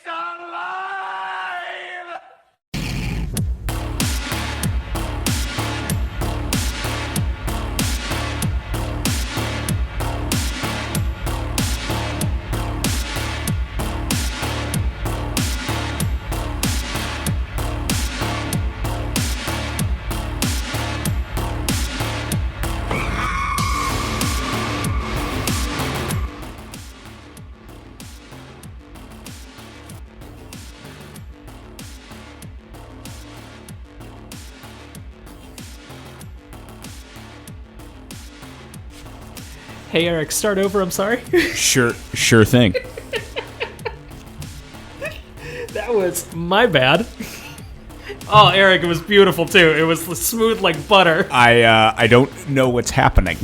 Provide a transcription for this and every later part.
alive! Hey, Eric, start over. I'm sorry. Sure thing. That was my bad. Oh, Eric, it was beautiful too. It was smooth like butter. I don't know what's happening.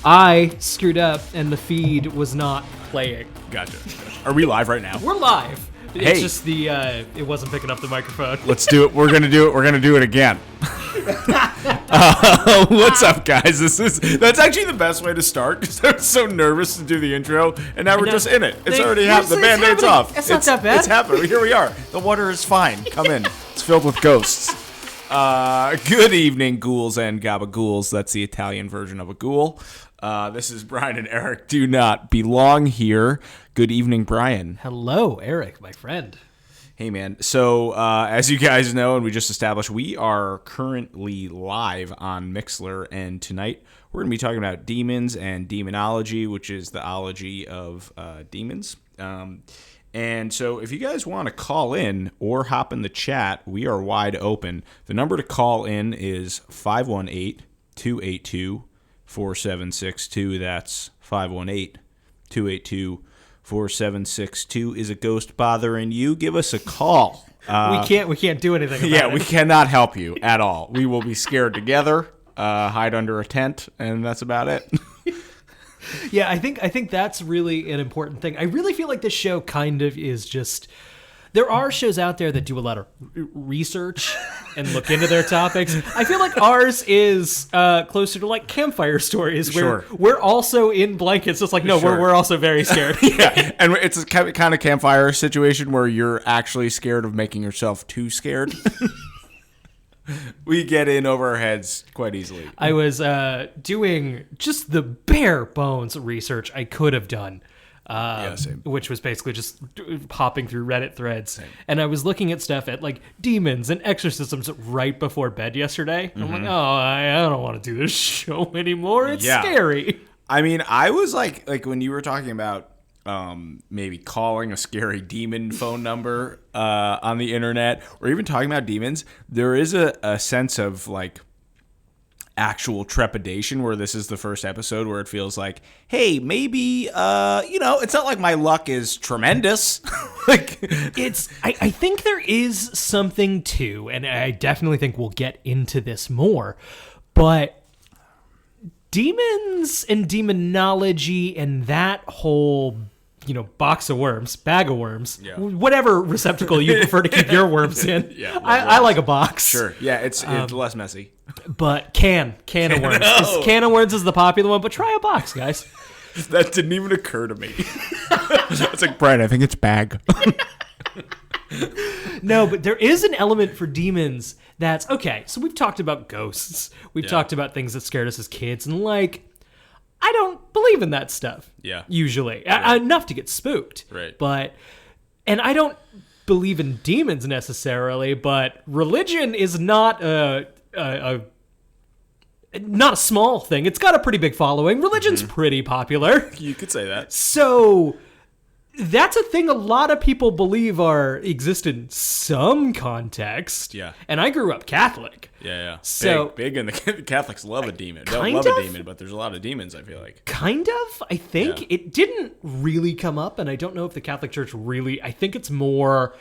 I screwed up and the feed was not playing. Gotcha. Are we live right now? We're live. Hey. It's just it wasn't picking up the microphone. Let's do it. We're gonna do it again. What's up, guys? That's actually the best way to start because I was so nervous to do the intro, and now we're just in it. It's already happened. The Band-Aid's off. It's not that bad. It's happened. Here we are. The water is fine. Come in. It's filled with ghosts. Good evening, ghouls and gabagools. That's the Italian version of a ghoul. This is Brian and Eric. Do not belong here. Good evening, Brian. Hello, Eric, my friend. Hey, man. So, as you guys know, and we just established, we are currently live on Mixlr, and tonight we're going to be talking about demons and demonology, which is the ology of demons. And so if you guys want to call in or hop in the chat, we are wide open. The number to call in is 518-282-4762. That's 518-282-4762. Is a ghost bothering you? Give us a call. We can't do anything about it. Yeah, we cannot help you at all. We will be scared together, hide under a tent, and that's about it. Yeah, I think that's really an important thing. I really feel like this show kind of is just... There are shows out there that do a lot of research and look into their topics. I feel like ours is closer to like campfire stories where we're also in blankets. It's like, no, we're also very scared. Yeah, and it's a kind of campfire situation where you're actually scared of making yourself too scared. We get in over our heads quite easily. I was doing just the bare bones research I could have done. Same. Which was basically just hopping through Reddit threads. Same. And I was looking at stuff at like demons and exorcisms right before bed yesterday. Mm-hmm. I'm like, I don't want to do this show anymore. It's scary. I mean, I was like when you were talking about maybe calling a scary demon phone number on the internet, or even talking about demons, there is a sense of like actual trepidation where this is the first episode where it feels like, hey, maybe it's not like my luck is tremendous. Like I think there is something to, and I definitely think we'll get into this more, but demons and demonology and that whole bag of worms, whatever receptacle you prefer to keep your worms in. Yeah, I like a box. Sure. Yeah, it's less messy. But can of worms. No. Can of worms is the popular one, but try a box, guys. That didn't even occur to me. It's like, Brian, I think it's bag. No, but there is an element for demons that's, okay, so we've talked about ghosts. We've talked about things that scared us as kids, and like, I don't believe in that stuff. Yeah. Usually. Right. Enough to get spooked. Right. And I don't believe in demons necessarily, but religion is not not a small thing. It's got a pretty big following. Religion's pretty popular. You could say that. So that's a thing a lot of people believe exist in some context. Yeah. And I grew up Catholic. Yeah. So big, and the Catholics love a demon. Don't love a demon, but there's a lot of demons, I feel like. Kind of. I think it didn't really come up, and I don't know if the Catholic Church really... I think it's more...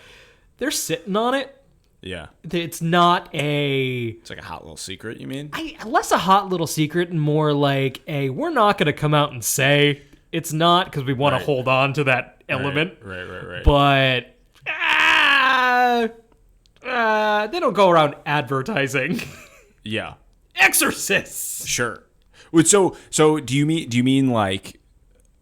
They're sitting on it. Yeah. It's not a... It's like a hot little secret, you mean? Less a hot little secret and more like we're not going to come out and say it's not because we want to hold on to that element. Right. But they don't go around advertising. Yeah. Exorcists. Sure. So do you mean like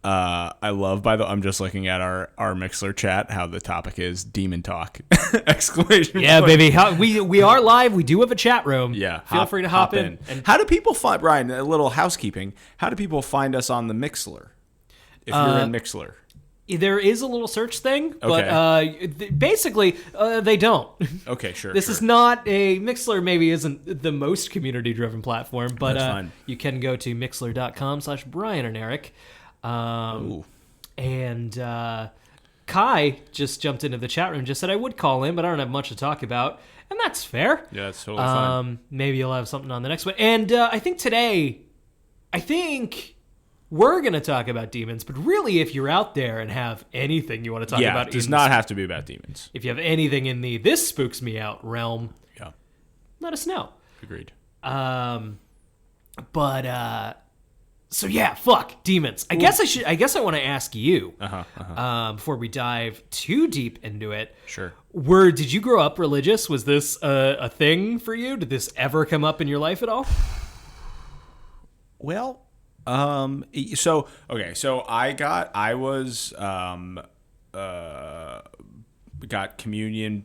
I love, I'm just looking at our Mixler chat, how the topic is demon talk! Exclamation Yeah, point. baby. We are live. We do have a chat room. Yeah. Feel free to hop in. And How do people find, Brian, a little housekeeping, how do people find us on the Mixler? If you're in Mixler. there is a little search thing, but Okay. basically, they don't. Okay, sure. This is not a Mixler. Maybe isn't the most community-driven platform, but That's fine. you can go to mixler.com/Brian and Eric. Ooh. And Kai just jumped into the chat room, just said I would call in, but I don't have much to talk about, and that's fair. Yeah, that's totally fine. Maybe you'll have something on the next one. And I think today, we're going to talk about demons, but really, if you're out there and have anything you want to talk about, it does not have to be about demons. if you have anything in the "this spooks me out" realm, Yeah, let us know. agreed. So yeah, fuck demons. I guess I want to ask you before we dive too deep into it. Sure. Did you grow up religious? Was this a thing for you? Did this ever come up in your life at all? Well, so got communion,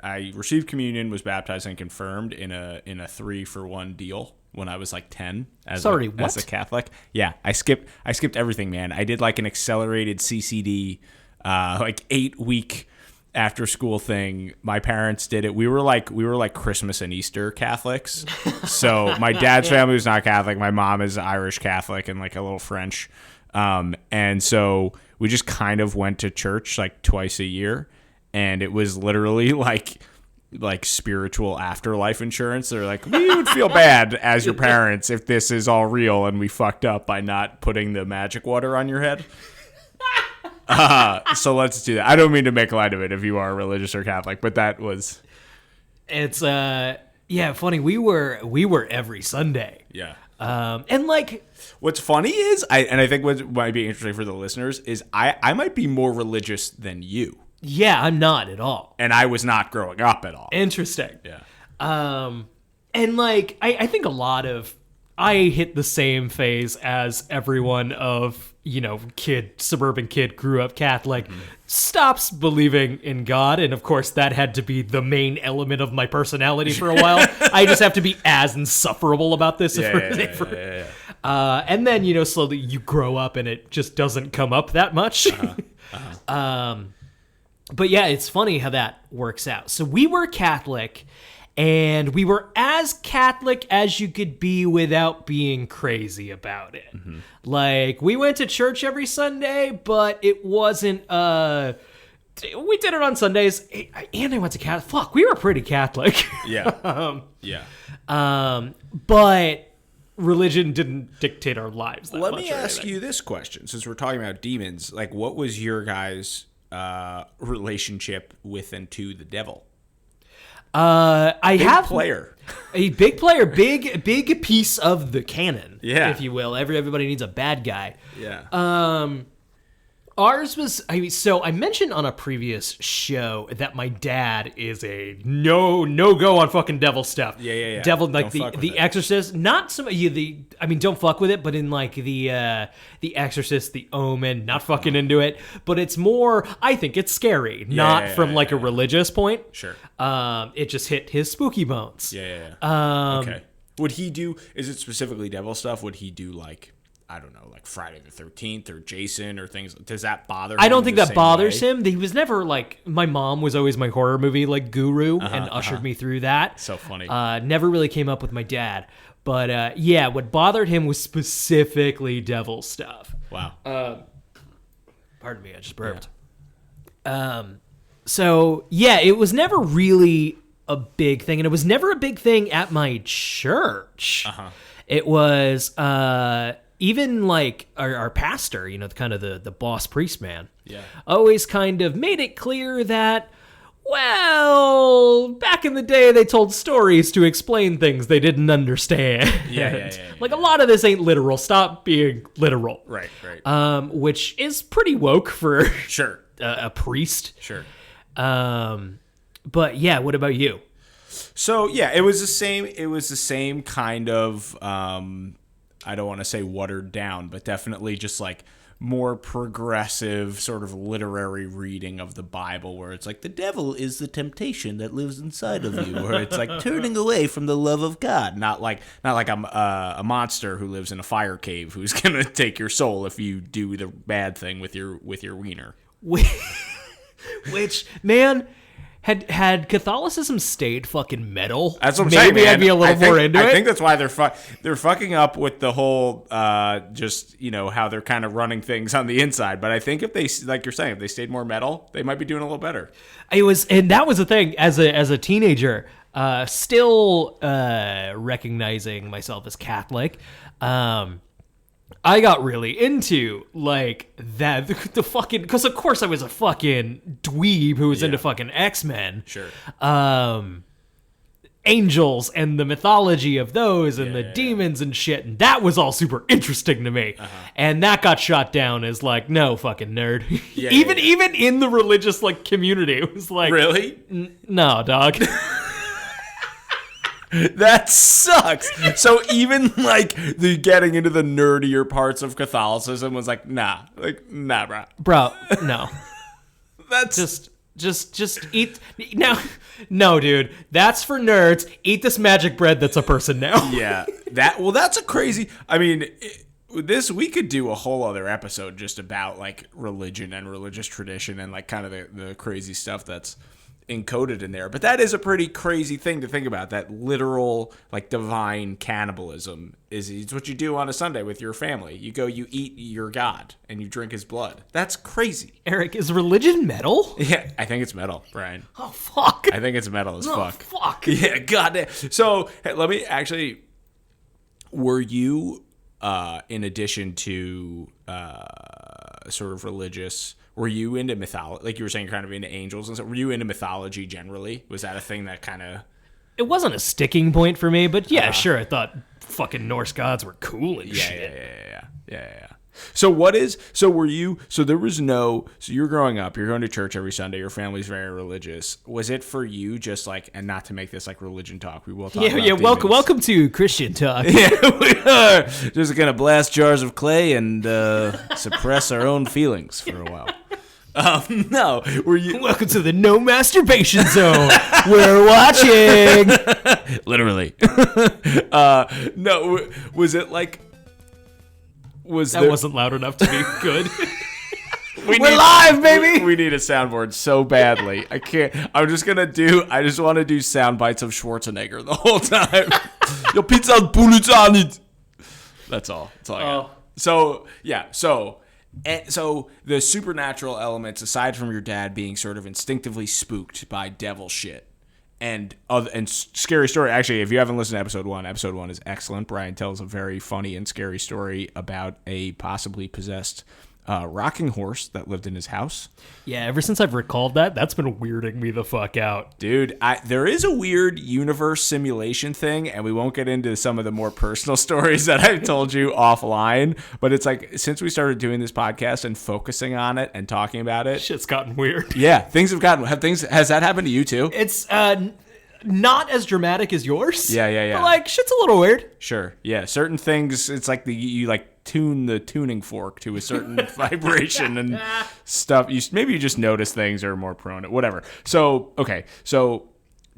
I received communion, was baptized and confirmed in a 3-for-1 deal when I was like 10 as a Catholic. Yeah, I skipped everything, man. I did like an accelerated CCD, like 8-week after school thing. My parents did it. We were like Christmas and Easter Catholics. So my dad's family was not Catholic. My mom is Irish Catholic and like a little French. And so we just kind of went to church like twice a year, and it was literally like spiritual afterlife insurance. They're like, we would feel bad as your parents if this is all real and we fucked up by not putting the magic water on your head. So let's do that. I don't mean to make light of it if you are religious or Catholic, but that was. It's funny. We were every Sunday. Yeah. And like, what's funny is I think what might be interesting for the listeners is I might be more religious than you. Yeah, I'm not at all. And I was not growing up at all. Interesting. Yeah. And like, I think I hit the same phase as everyone of, suburban kid, grew up Catholic, stops believing in God. And of course, that had to be the main element of my personality for a while. I just have to be as insufferable about this. And then, slowly you grow up and it just doesn't come up that much. But yeah, it's funny how that works out. So we were Catholic, and we were as Catholic as you could be without being crazy about it. Mm-hmm. Like, we went to church every Sunday, but it wasn't, we did it on Sundays, and I went to Catholic. Fuck, we were pretty Catholic. Yeah. But religion didn't dictate our lives that much. Let me ask you this question, since we're talking about demons. Like, what was your guys' relationship with and to the devil? Big player, big piece of the canon, if you will. Everybody needs a bad guy. Yeah. Ours was, so I mentioned on a previous show that my dad is a no go on fucking devil stuff. Yeah. Devil, like the Exorcist, not so much don't fuck with it, but in like the Exorcist, the Omen, not fucking into it. But it's more, I think it's scary, not from a religious point. Sure. It just hit his spooky bones. Yeah. Okay. Would he do? Is it specifically devil stuff? Would he do like, I don't know, like Friday the 13th or Jason or things? Does that bother him? I don't think that bothers him. He was never like, my mom was always my horror movie like guru and ushered me through that. So funny. Never really came up with my dad. But what bothered him was specifically devil stuff. Wow. Pardon me, I just burped. Yeah. It was never really a big thing. And it was never a big thing at my church. It was... even like our pastor, kind of the boss priest man, always kind of made it clear that, well, back in the day they told stories to explain things they didn't understand. Like a lot of this ain't literal. Stop being literal. Right. Which is pretty woke for a priest. Sure. But yeah, what about you? So yeah, it was the same kind of. I don't want to say watered down, but definitely just like more progressive sort of literary reading of the Bible, where it's like the devil is the temptation that lives inside of you, or it's like turning away from the love of God, not like a monster who lives in a fire cave who's gonna take your soul if you do the bad thing with your wiener. Which, man, had Catholicism stayed fucking metal, that's what I'm saying, man. I'd be a little more into it. I think that's why they're fucking up with the whole just how they're kind of running things on the inside. But I think if they, like you're saying, if they stayed more metal, they might be doing a little better. And that was the thing as a teenager, still recognizing myself as Catholic. I got really into like that, the fucking, because of course I was a fucking dweeb who was into fucking X-Men. Sure. Angels and the mythology of those and the demons and shit, and that was all super interesting to me. And that got shot down as like, no, fucking nerd. Even in the religious like community, it was like, really? No, dog. That sucks. So even like the getting into the nerdier parts of Catholicism was like, nah, bro, no. That's just eat now. No, dude, that's for nerds. Eat this magic bread that's a person now. Yeah, that's a crazy. I mean, we could do a whole other episode just about like religion and religious tradition and like kind of the crazy stuff that's encoded in there. But that is a pretty crazy thing to think about, that literal like divine cannibalism is what you do on a Sunday with your family. You go, you eat your God and you drink his blood. That's crazy. Eric, is religion metal? Yeah, I think it's metal, Brian. Oh fuck, I think it's metal as fuck. Yeah, goddamn. So hey, let me actually, were you in addition to sort of religious, were you into mythology? Like you were saying, you're kind of into angels and stuff. Were you into mythology generally? Was that a thing that kind of... It wasn't a sticking point for me, but yeah, sure. I thought fucking Norse gods were cool and shit. Yeah. So there was no... So you're growing up, you're going to church every Sunday, your family's very religious. Was it for you just like, and not to make this like religion talk, we will talk about demons. Welcome to Christian talk. Yeah, we are just going to blast jars of clay and suppress our own feelings for a while. No, were you... Welcome to the no masturbation zone. We're watching. Literally. No, was it like... Wasn't loud enough to be good. We're live, baby. We need a soundboard so badly. I can't. I just want to do sound bites of Schwarzenegger the whole time. Your pizza bullets on it. That's all. That's all I got. So, yeah. So the supernatural elements, aside from your dad being sort of instinctively spooked by devil shit, and scary story. Actually, if you haven't listened to episode 1 is excellent. Brian tells a very funny and scary story about a possibly possessed rocking horse that lived in his house. Yeah, ever since I've recalled that's been weirding me the fuck out. Dude, there is a weird universe simulation thing, and we won't get into some of the more personal stories that I've told you offline, but it's like, since we started doing this podcast and focusing on it and talking about it, shit's gotten weird. Yeah, has that happened to you too? It's not as dramatic as yours. Yeah. But like, shit's a little weird. Sure. Yeah, certain things, it's like you like tune the tuning fork to a certain vibration and stuff. Maybe you just notice things are more prone to whatever. So, okay. So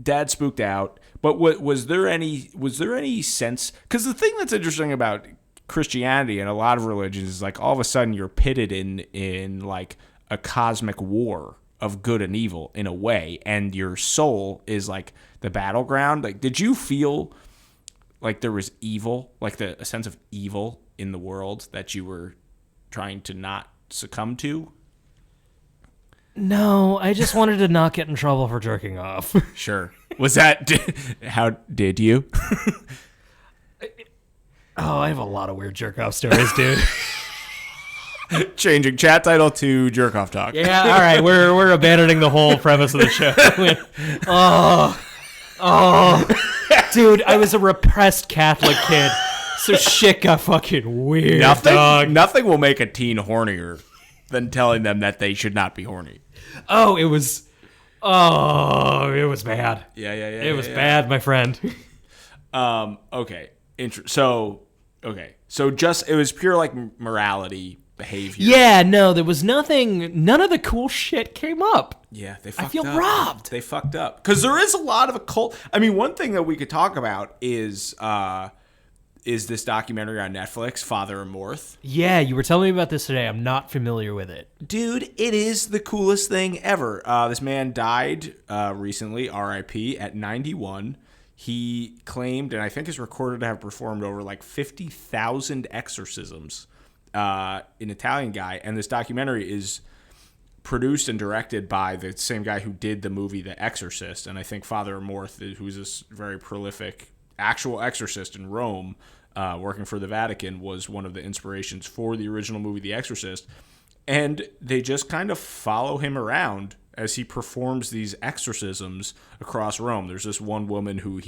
dad spooked out, but was there any sense, because the thing that's interesting about Christianity and a lot of religions is like all of a sudden you're pitted in like a cosmic war of good and evil in a way, and your soul is like the battleground. Like, did you feel like there was evil, like a sense of evil in the world that you were trying to not succumb to? No, I just wanted to not get in trouble for jerking off. Sure. Was that... How did you? I have a lot of weird jerk-off stories, dude. Changing chat title to jerk off talk. Yeah, all right. We're abandoning the whole premise of the show. Dude, I was a repressed Catholic kid, so shit got fucking weird. Nothing will make a teen hornier than telling them that they should not be horny. It was bad. Yeah. It was bad, my friend. Okay. So just, it was pure like morality behavior. Yeah, no, there was nothing. None of the cool shit came up. Yeah, they fucked up. I feel robbed. They fucked up. Because there is a lot of occult. I mean, one thing that we could talk about is this documentary on Netflix, Father Amorth. Yeah, you were telling me about this today. I'm not familiar with it. Dude, it is the coolest thing ever. This man died recently, R.I.P., at 91. He claimed, and I think is recorded to have performed over like 50,000 exorcisms. An Italian guy. And this documentary is produced and directed by the same guy who did the movie The Exorcist. And I think Father Amorth, who's this very prolific actual exorcist in Rome, working for the Vatican, was one of the inspirations for the original movie The Exorcist. And they just kind of follow him around as he performs these exorcisms across Rome. There's this one woman who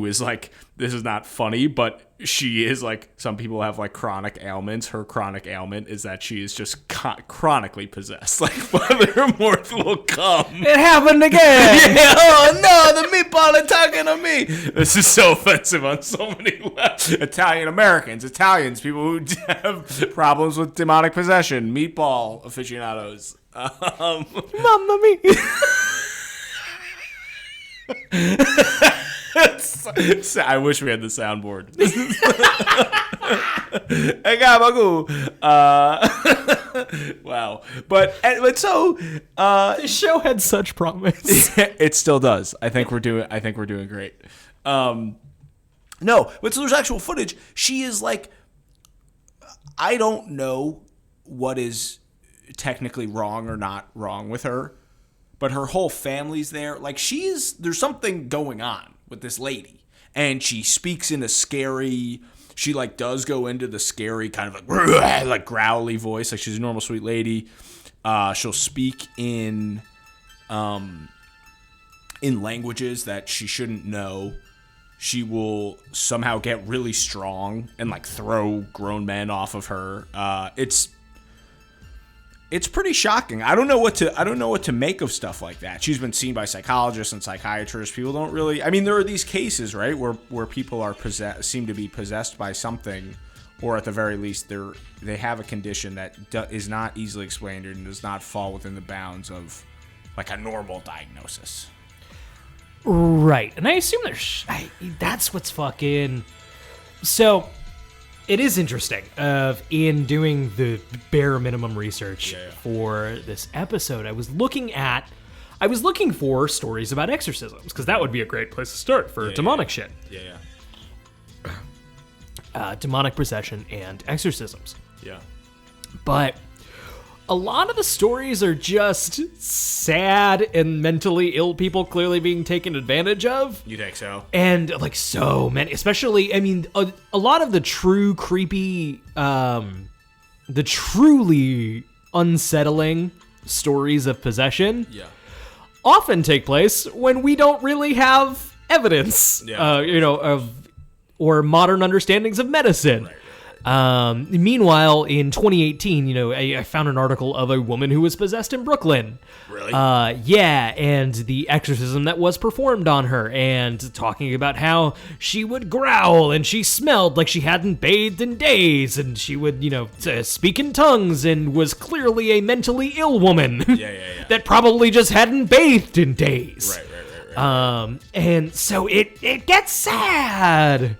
is like, this is not funny, but she is like, some people have like chronic ailments. Her chronic ailment is that she is just chronically possessed. Like, Father Amorth will come. It happened again. Yeah, oh no, the meatball attacking on me. This is so offensive on so many levels. Italian Americans, Italians, people who have problems with demonic possession, meatball aficionados. Mamma mia. I wish we had the soundboard. Wow. But so This show had such promise. it still does. I think we're doing great. No, but so there's actual footage. She is like, I don't know what is technically wrong or not wrong with her, but her whole family's there. Like, there's something going on with this lady, and she speaks in a scary, she like does go into the scary kind of like growly voice. Like, she's a normal sweet lady. She'll speak in languages that she shouldn't know. She will somehow get really strong and like throw grown men off of her. It's pretty shocking. I don't know what to make of stuff like that. She's been seen by psychologists and psychiatrists. People don't really. I mean, there are these cases, right, where people are seem to be possessed by something, or at the very least, they have a condition that is not easily explained and does not fall within the bounds of like a normal diagnosis. Right, and I assume that's what's fucking. So, it is interesting. In doing the bare minimum research for this episode, I was looking for stories about exorcisms, because that would be a great place to start for demonic shit. Demonic possession and exorcisms. Yeah. But a lot of the stories are just sad and mentally ill people clearly being taken advantage of. You think so? And like so many, especially, I mean, a lot of the true creepy, the truly unsettling stories of possession often take place when we don't really have evidence, or modern understandings of medicine. Right. Meanwhile, in 2018, I found an article of a woman who was possessed in Brooklyn. Really? Yeah, and the exorcism that was performed on her, and talking about how she would growl and she smelled like she hadn't bathed in days, and she would, speak in tongues and was clearly a mentally ill woman that probably just hadn't bathed in days. Right. And so it gets sad.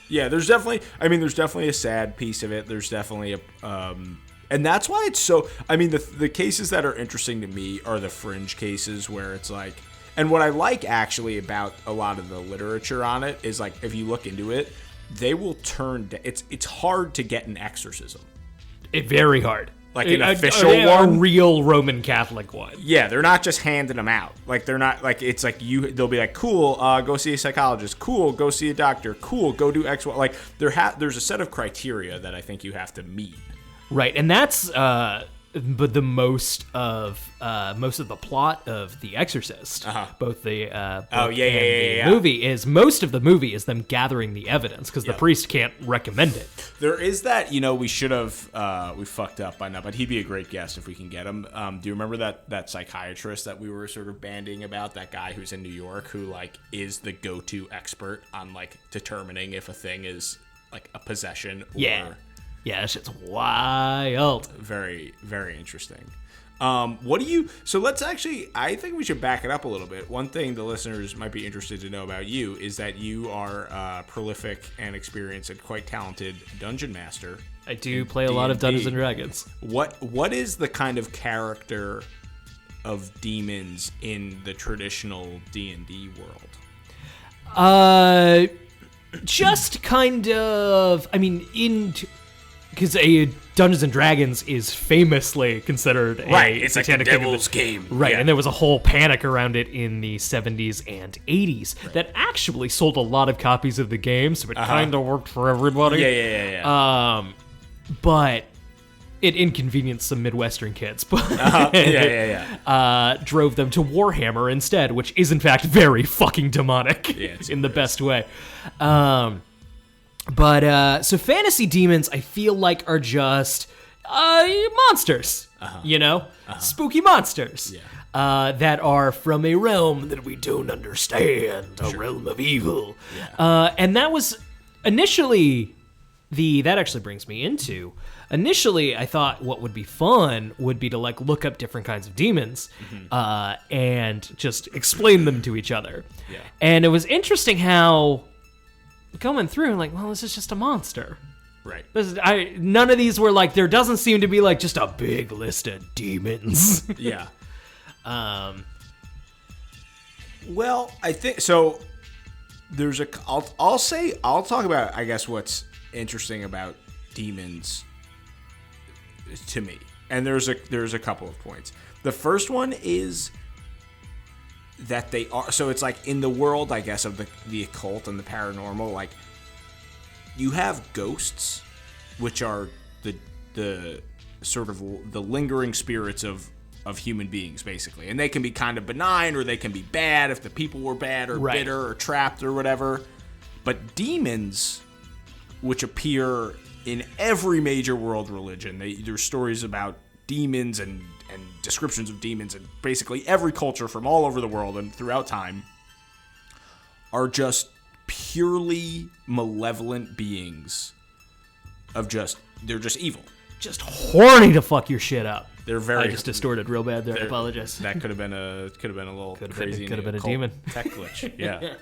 Yeah, there's definitely a sad piece of it. There's definitely and that's why it's so, the cases that are interesting to me are the fringe cases where it's like, and what I like actually about a lot of the literature on it is like, if you look into it, they will it's hard to get an exorcism. Very hard. Like an official one? one? A real Roman Catholic one. Yeah, they're not just handing them out. Like, they're not, like, it's like they'll be like, cool, go see a psychologist. Cool, go see a doctor. Cool, go do X, Y. Like, there's a set of criteria that I think you have to meet. Right, and that's but the most of the plot of The Exorcist, both the book and the movie, is most of the movie is them gathering the evidence, because the priest can't recommend it. There is that, we should have, we fucked up by now, but he'd be a great guest if we can get him. Do you remember that psychiatrist that we were sort of bandying about, that guy who's in New York who, like, is the go-to expert on, like, determining if a thing is, like, a possession or... Yeah, that shit's wild. Very, very interesting. So let's actually, I think we should back it up a little bit. One thing the listeners might be interested to know about you is that you are a prolific and experienced and quite talented dungeon master. I do play a lot of Dungeons and Dragons. What is the kind of character of demons in the traditional D&D world? Just kind of, I mean, because a Dungeons and Dragons is famously considered it's like the satanic devil's game. Right, Yeah. and there was a whole panic around it in the 70s and 80s that actually sold a lot of copies of the game, so it kind of worked for everybody. Yeah. But it inconvenienced some Midwestern kids, but drove them to Warhammer instead, which is in fact very fucking demonic in the best way. But so fantasy demons, I feel like, are just monsters, spooky monsters that are from a realm that we don't understand, a realm of evil. And that was initially that actually brings me into. Initially, I thought what would be fun would be to like look up different kinds of demons and just explain them to each other. Yeah. And it was interesting how going through and like, well, this is just a monster. Right. None of these were like, there doesn't seem to be like just a big list of demons. Yeah. Well, I think so. There's I'll talk about, I guess, what's interesting about demons to me, and there's a couple of points. The first one is that they are, so it's like in the world, I guess, of the occult and the paranormal, like you have ghosts, which are the sort of the lingering spirits of human beings, basically, and they can be kind of benign or they can be bad if the people were bad or bitter or trapped or whatever. But demons, which appear in every major world religion, there's stories about demons and descriptions of demons in basically every culture from all over the world and throughout time, are just purely malevolent beings they're just evil. Just horny to fuck your shit up. They're very. I just distorted real bad there. I apologize. That could have been a little crazy. Could have been a demon. Tech glitch. Yeah.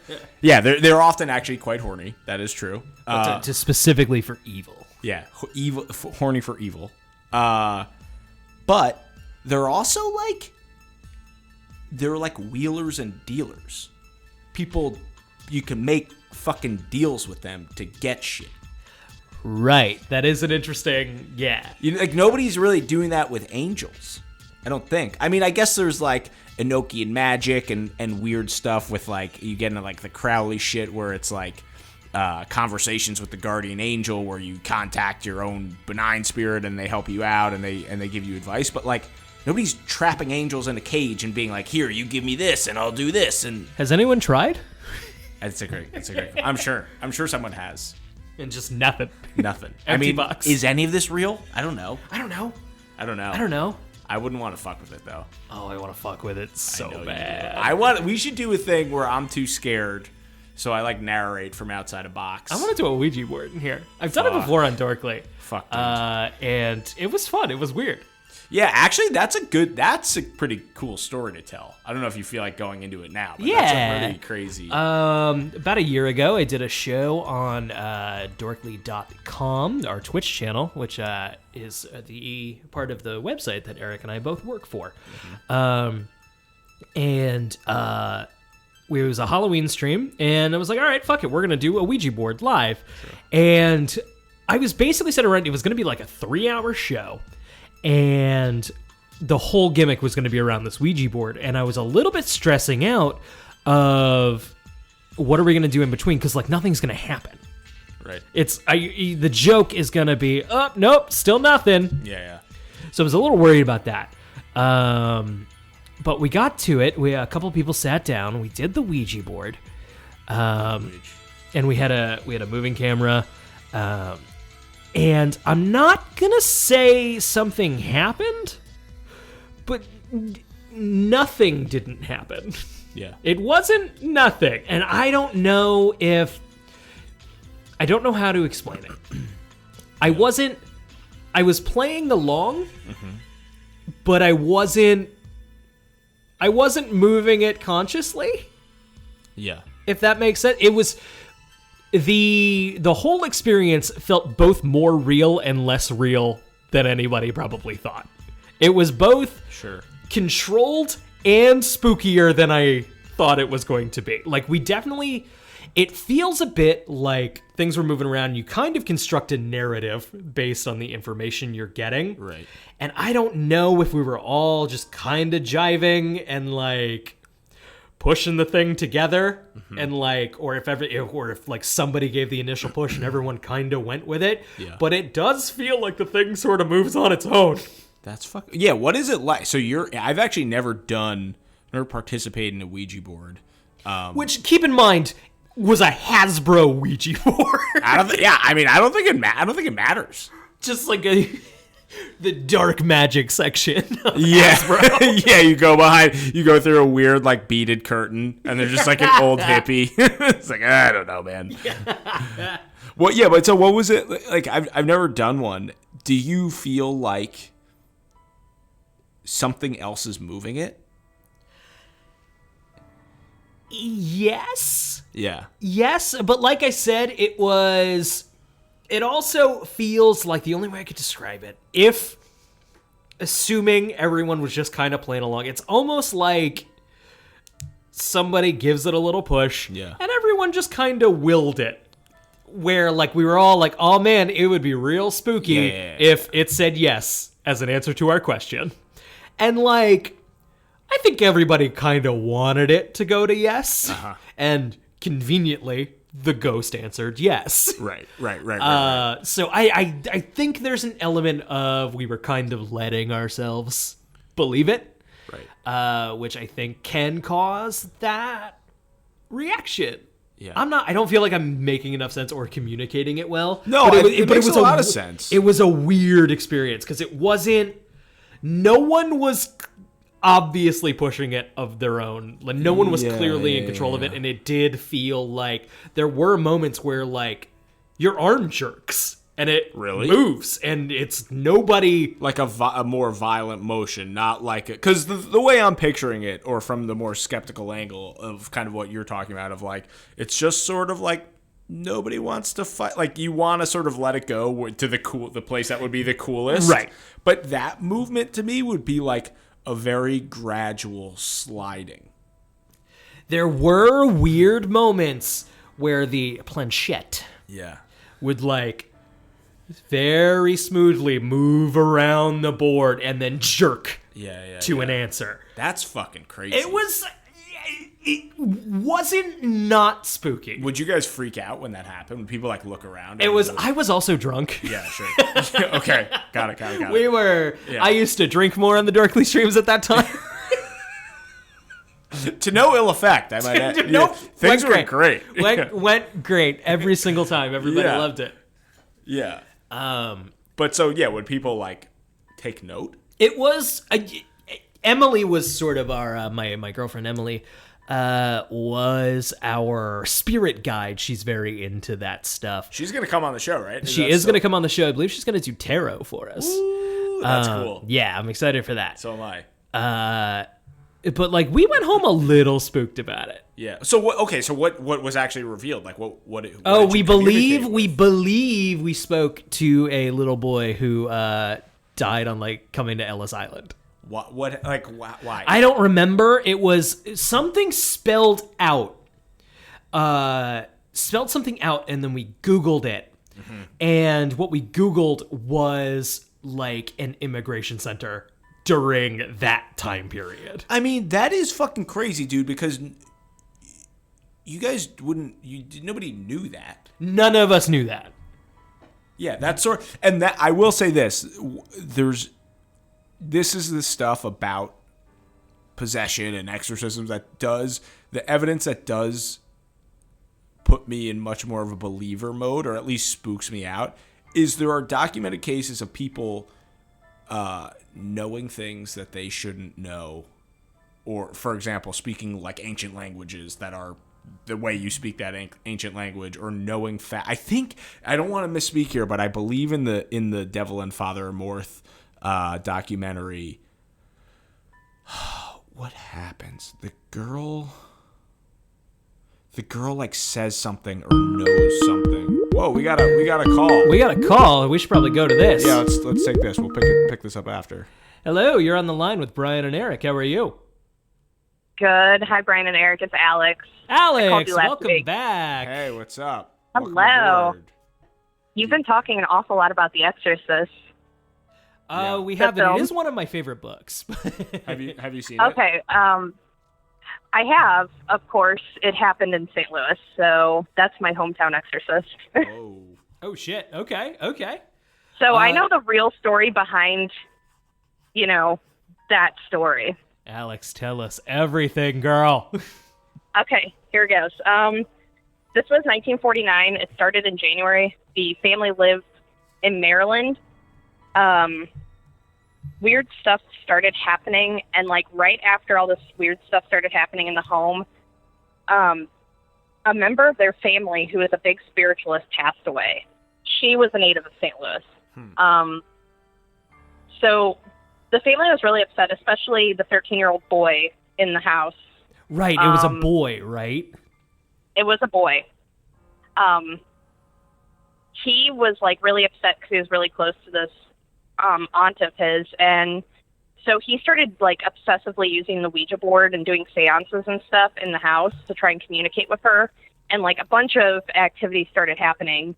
Yeah. They're often actually quite horny. That is true. To specifically for evil. Yeah, horny for evil. But they're also they're like wheelers and dealers. People, you can make fucking deals with them to get shit. Right. That is an interesting, nobody's really doing that with angels, I don't think. I mean, I guess there's like Enochian magic and weird stuff with like, you get into like the Crowley shit where it's like conversations with the guardian angel where you contact your own benign spirit and they help you out and they give you advice. But like, nobody's trapping angels in a cage and being like, here, you give me this and I'll do this. And has anyone tried? It's a great. I'm sure someone has. And just nothing. Empty box. Is any of this real? I don't know. I don't know. I wouldn't want to fuck with it though. Oh, I want to fuck with it so bad. We should do a thing where I'm too scared, so I like narrate from outside a box. I want to do a Ouija board in here. I've done it before on Dorkly. Fuck. And it was fun. It was weird. Yeah, actually, that's a pretty cool story to tell. I don't know if you feel like going into it now, but that's a really crazy. About a year ago, I did a show on dorkly.com, our Twitch channel, which is the part of the website that Eric and I both work for. Mm-hmm. It was a Halloween stream, and I was like, all right, fuck it, we're going to do a Ouija board live. Sure. And I was basically set around, it was going to be like a 3-hour show. And the whole gimmick was going to be around this Ouija board. And I was a little bit stressing out of what are we going to do in between? Because, like, nothing's going to happen. Right. The joke is going to be, oh, nope, still nothing. Yeah. So I was a little worried about that. But we got to it. A couple people sat down. We did the Ouija board. And we had a moving camera. And I'm not going to say something happened, but nothing didn't happen. Yeah. It wasn't nothing. And I don't know how to explain it. I was playing along, but I wasn't moving it consciously. Yeah. If that makes sense. It was the whole experience felt both more real and less real than anybody probably thought. It was both controlled and spookier than I thought it was going to be. Like, it feels a bit like things were moving around. You kind of construct a narrative based on the information you're getting. Right. And I don't know if we were all just kind of jiving and like pushing the thing together, and like, or if like somebody gave the initial push and everyone kind of went with it. Yeah. But it does feel like the thing sort of moves on its own. That's fucking... Yeah, what is it like? So I've actually never participated in a Ouija board. Which, keep in mind, was a Hasbro Ouija board. I don't think it matters. Just like the dark magic section. Yeah. Yeah, you go through a weird like beaded curtain and they're just like an old hippie. It's like, I don't know, man. Well, yeah, but so what was it like? I've never done one. Do you feel like something else is moving it? Yes. Yeah. Yes, but like I said, it also feels like the only way I could describe it, if assuming everyone was just kind of playing along, it's almost like somebody gives it a little push, and everyone just kind of willed it. Where like we were all like, oh man, it would be real spooky if it said yes as an answer to our question. And like, I think everybody kind of wanted it to go to yes. And conveniently, the ghost answered yes. Right. So I think there's an element of we were kind of letting ourselves believe it. Right. Which I think can cause that reaction. Yeah. I don't feel like I'm making enough sense or communicating it well. No, it makes a lot of sense. It was a weird experience because no one was obviously pushing it of their own. Like, no one was clearly in control of it, and it did feel like there were moments where like your arm jerks and it moves, and it's nobody like a more violent motion, not like it, because the way I'm picturing it, or from the more skeptical angle of kind of what you're talking about, of like it's just sort of like nobody wants to fight. Like you want to sort of let it go to the place that would be the coolest, right? But that movement to me would be like a very gradual sliding. There were weird moments where the planchette would like very smoothly move around the board and then jerk to an answer. That's fucking crazy. It wasn't not spooky. Would you guys freak out when that happened? When people like look around? I was also drunk. Yeah, sure. Okay, got it. We were. Yeah. I used to drink more on the Darkly streams at that time. To no ill effect, I might add. Nope. Things were great. Went great every single time. Everybody loved it. Yeah. But so would people like take note? It was Emily was sort of our my girlfriend Emily was our spirit guide. She's very into that stuff. She's gonna come on the show, right? She is gonna come on the show. I believe she's gonna do tarot for us. Ooh, that's cool. Yeah, I'm excited for that. So am I. But like we went home a little spooked about it. Yeah. So what? Okay. So what was actually revealed? Like what we believe we spoke to a little boy who died on like coming to Ellis Island. What? Like why? I don't remember. It was something spelled out. Spelled something out, and then we Googled it. Mm-hmm. And what we Googled was like an immigration center during that time period. I mean, that is fucking crazy, dude, because you guys nobody knew that. None of us knew that. Yeah, and that I will say this, this is the stuff about possession and exorcisms the evidence that does put me in much more of a believer mode, or at least spooks me out, is there are documented cases of people knowing things that they shouldn't know, or for example speaking like ancient languages that are the way you speak that ancient language or knowing fact. I don't want to misspeak here, but I believe in the Devil and Father Amorth documentary. What happens? The girl like says something or knows something. Whoa, we got a call. We got a call. We should probably go to this. Yeah, let's take this. We'll pick this up after. Hello, you're on the line with Brian and Eric. How are you? Good. Hi, Brian and Eric. It's Alex. Alex, last welcome week. back. Hey, what's up? Hello. Welcome aboard. You've been talking an awful lot about The Exorcist. Yeah. We have it. film. It is one of my favorite books. Have you seen it? Okay. I have, of course. It happened in St. Louis, so that's my hometown Exorcist. Oh, shit. Okay. So I know the real story behind, that story. Alex, tell us everything, girl. Okay, here goes. This was 1949. It started in January. The family lived in Maryland. Weird stuff started happening, and right after all this weird stuff started happening in the home, a member of their family who was a big spiritualist passed away. She was a native of St. Louis. So the family was really upset, especially the 13-year-old boy in the house. Right, it was a boy, right? It was a boy. He was really upset because he was really close to this aunt of his, and so he started obsessively using the Ouija board and doing seances and stuff in the house to try and communicate with her, and a bunch of activities started happening,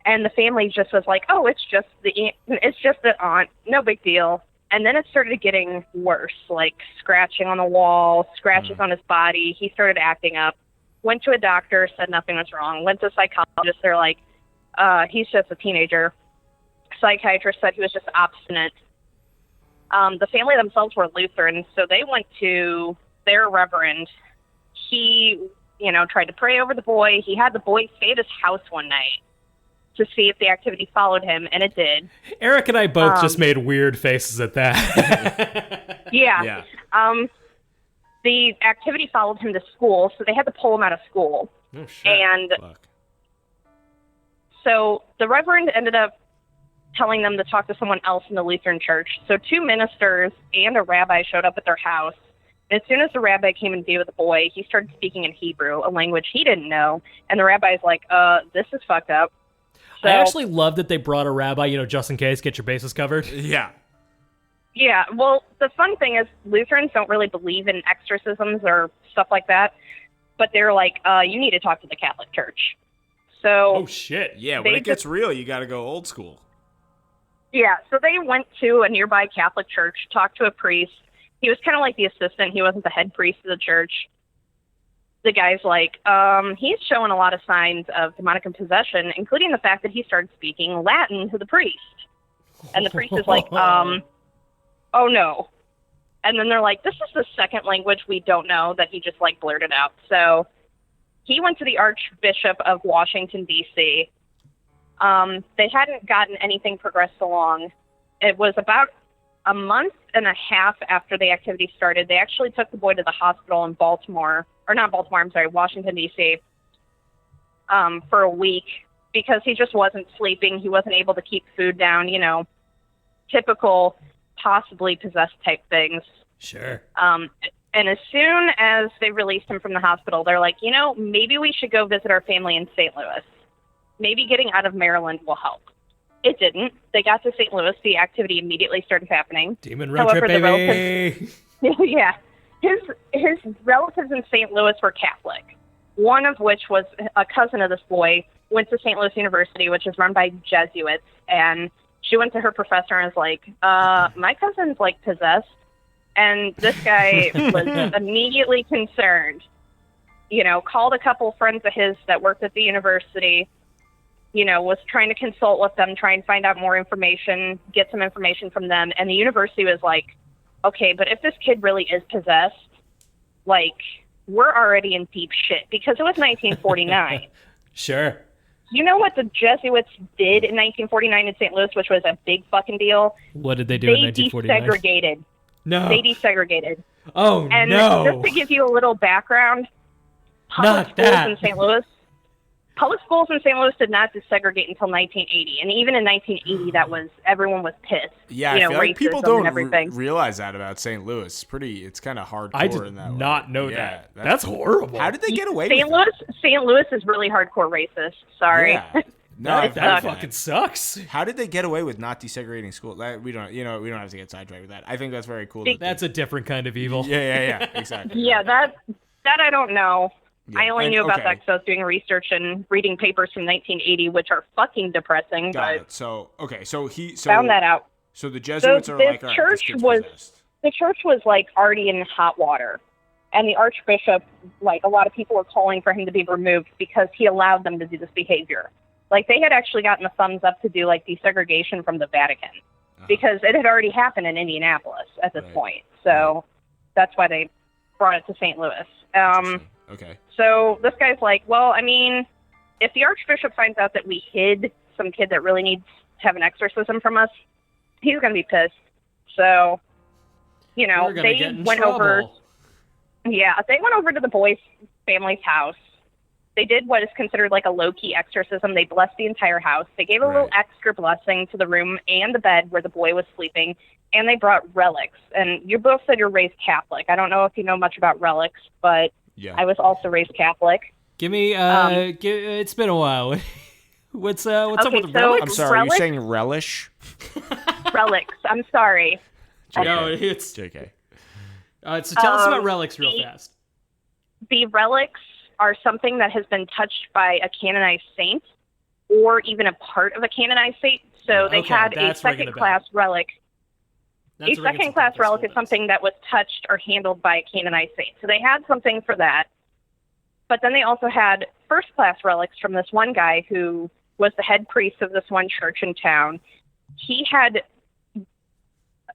and the family just was like, oh, it's just the aunt, no big deal. And then it started getting worse, scratching on the wall, scratches on his body. He started acting up. Went to a doctor, said nothing was wrong. Went to a psychologist. They're like, he's just a teenager. Psychiatrist said he was just obstinate. The family themselves were Lutheran, so they went to their reverend. He, tried to pray over the boy. He had the boy stay at his house one night to see if the activity followed him, and it did. Eric and I both just made weird faces at that. Yeah. The activity followed him to school, so they had to pull him out of school. Oh, shit. And so the reverend ended up telling them to talk to someone else in the Lutheran church. So 2 ministers and a rabbi showed up at their house. And as soon as the rabbi came in view of the boy, he started speaking in Hebrew, a language he didn't know. And the rabbi's like, this is fucked up. So, I actually love that they brought a rabbi, just in case, get your bases covered. Yeah. Yeah, well, the fun thing is Lutherans don't really believe in exorcisms or stuff like that. But they're like, you need to talk to the Catholic Church. So oh, shit. Yeah, when it gets real, you got to go old school. Yeah, so they went to a nearby Catholic church, talked to a priest. He was kind of like the assistant. He wasn't the head priest of the church. The guy's like, he's showing a lot of signs of demonic possession, including the fact that he started speaking Latin to the priest. And the priest is like, oh no. And then they're like, this is the second language we don't know that he just blurted out. So he went to the Archbishop of Washington, D.C. They hadn't gotten anything progressed along. It was about a month and a half after the activity started. They actually took the boy to the hospital in Washington, D.C. For a week because he just wasn't sleeping. He wasn't able to keep food down, typical possibly possessed type things. Sure. And as soon as they released him from the hospital, they're like, maybe we should go visit our family in St. Louis. Maybe getting out of Maryland will help. It didn't. They got to St. Louis. The activity immediately started happening. Demon road trip, baby. Yeah. His relatives in St. Louis were Catholic, one of which was a cousin of this boy, went to St. Louis University, which is run by Jesuits, and she went to her professor and was like, my cousin's possessed. And this guy was immediately concerned, called a couple friends of his that worked at the university, was trying to consult with them, try and find out more information, get some information from them. And the university was like, okay, but if this kid really is possessed, we're already in deep shit because it was 1949. Sure. You know what the Jesuits did in 1949 in St. Louis, which was a big fucking deal? What did they do in 1949? They desegregated. No. They desegregated. Oh, and no. just to give you a little background, public schools in St. Louis. Public schools in St. Louis did not desegregate until 1980, and even in 1980, everyone was pissed. Yeah, I feel like people don't everything. Realize that about St. Louis. It's kind of hardcore. I did in that not way. know that. That's horrible. How did they get away St. with Louis? that? St. Louis is really hardcore racist. Sorry. Yeah. No, that fucking sucks. How did they get away with not desegregating schools? We don't have to get sidetracked with that. I think that's very cool. That's a different kind of evil. Yeah, exactly. Yeah, that I don't know. Yeah. I only knew about that because I was doing research and reading papers from 1980, which are fucking depressing. Got but it. So found that out. So the Jesuits are like, all right, this kid's possessed. The church was like already in hot water, and the Archbishop, like a lot of people were calling for him to be removed because he allowed them to do this behavior. Like they had actually gotten the thumbs up to do like desegregation from the Vatican because it had already happened in Indianapolis at this point. So that's why they brought it to St. Louis. Okay. So this guy's like, well, I mean, if the Archbishop finds out that we hid some kid that really needs to have an exorcism from us, he's going to be pissed. So, they went over. Yeah, they went over to the boy's family's house. They did what is considered like a low-key exorcism. They blessed the entire house. They gave a little extra blessing to the room and the bed where the boy was sleeping, and they brought relics. And you both said you're raised Catholic. I don't know if you know much about relics, but I was also raised Catholic. Give me, it's been a while. What's up with relics? I'm sorry, you're saying relish? Relics, I'm sorry. No, it's JK. So tell us about relics real fast. The relics are something that has been touched by a canonized saint or even a part of a canonized saint. So they had a second-class relic. A second-class relic is something that was touched or handled by a canonized saint. So they had something for that. But then they also had first-class relics from this one guy who was the head priest of this one church in town. He had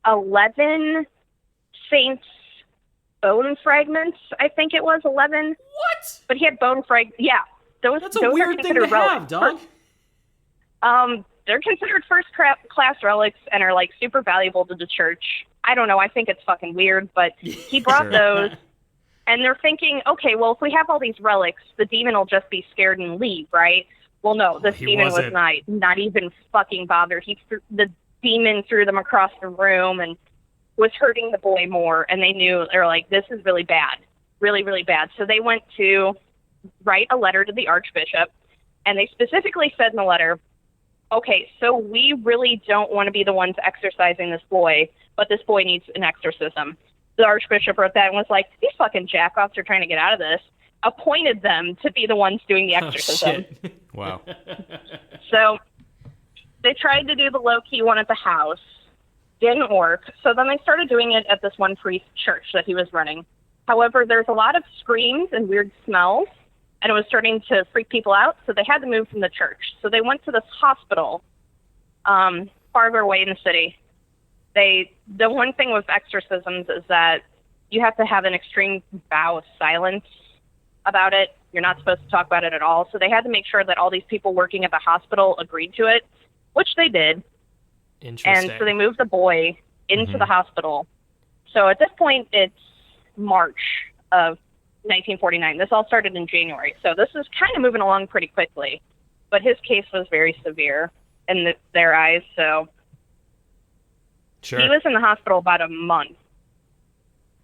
11 saints' bone fragments. I think it was 11. What? But he had bone fragments. Yeah. That's a weird thing to have, dog. They're considered first-class relics and are, like, super valuable to the church. I don't know. I think it's fucking weird, but he brought those. And they're thinking, okay, well, if we have all these relics, the demon will just be scared and leave, right? Well, no, this demon was not even fucking bothered. The demon threw them across the room and was hurting the boy more. And they're like, this is really bad, really, really bad. So they went to write a letter to the Archbishop, and they specifically said in the letter, okay, so we really don't want to be the ones exorcising this boy, but this boy needs an exorcism. The Archbishop wrote that and was like, these fucking jackoffs are trying to get out of this. Appointed them to be the ones doing the exorcism. Oh, shit. Wow. So they tried to do the low-key one at the house. Didn't work. So then they started doing it at this one priest's church that he was running. However, there's a lot of screams and weird smells, and it was starting to freak people out, so they had to move from the church. So they went to this hospital farther away in the city. The one thing with exorcisms is that you have to have an extreme vow of silence about it. You're not supposed to talk about it at all. So they had to make sure that all these people working at the hospital agreed to it, which they did. Interesting. And so they moved the boy into the hospital. So at this point, it's March of 1949. This all started in January. So this is kind of moving along pretty quickly. But his case was very severe in their eyes, so... Sure. He was in the hospital about a month,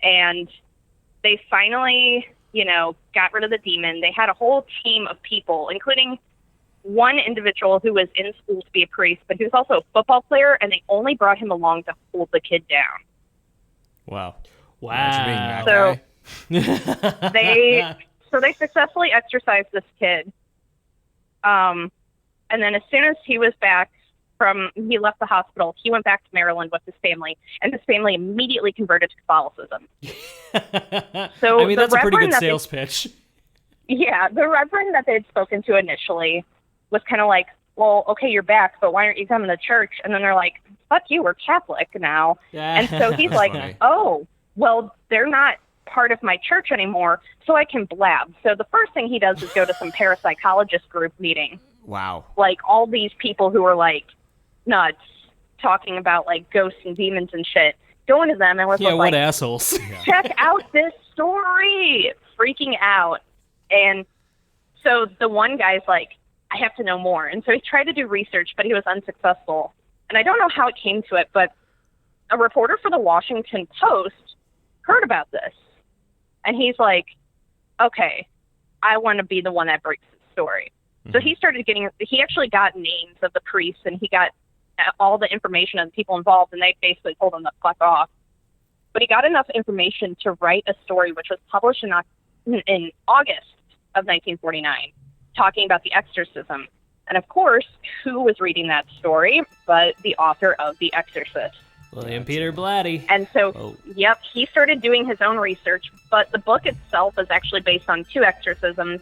and they finally, got rid of the demon. They had a whole team of people, including one individual who was in school to be a priest, but he was also a football player, and they only brought him along to hold the kid down. Wow. So they successfully exorcised this kid. And then as soon as he was back, he left the hospital, he went back to Maryland with his family, and his family immediately converted to Catholicism. So I mean, that's a pretty good sales pitch. Yeah, the reverend that they'd spoken to initially was kind of like, well, okay, you're back, but why aren't you coming to church? And then they're like, fuck you, we're Catholic now. And so he's like, funny. Oh, well, they're not part of my church anymore, so I can blab. So the first thing he does is go to some parapsychologist group meeting. Wow. Like all these people who are like, nuts, talking about like ghosts and demons and shit, going to them and was what like, assholes. check out this story, freaking out. And so the one guy's like, I have to know more. And so he tried to do research, but he was unsuccessful. And I don't know how it came to it, but a reporter for the Washington Post heard about this. And he's like, okay, I want to be the one that breaks the story. Mm-hmm. So he actually got names of the priests, and he got all the information of the people involved, and they basically told him to fuck off. But he got enough information to write a story, which was published in August of 1949, talking about the exorcism. And of course, who was reading that story but the author of The Exorcist? William Peter Blatty. And so, Yep, he started doing his own research, but the book itself is actually based on 2 exorcisms.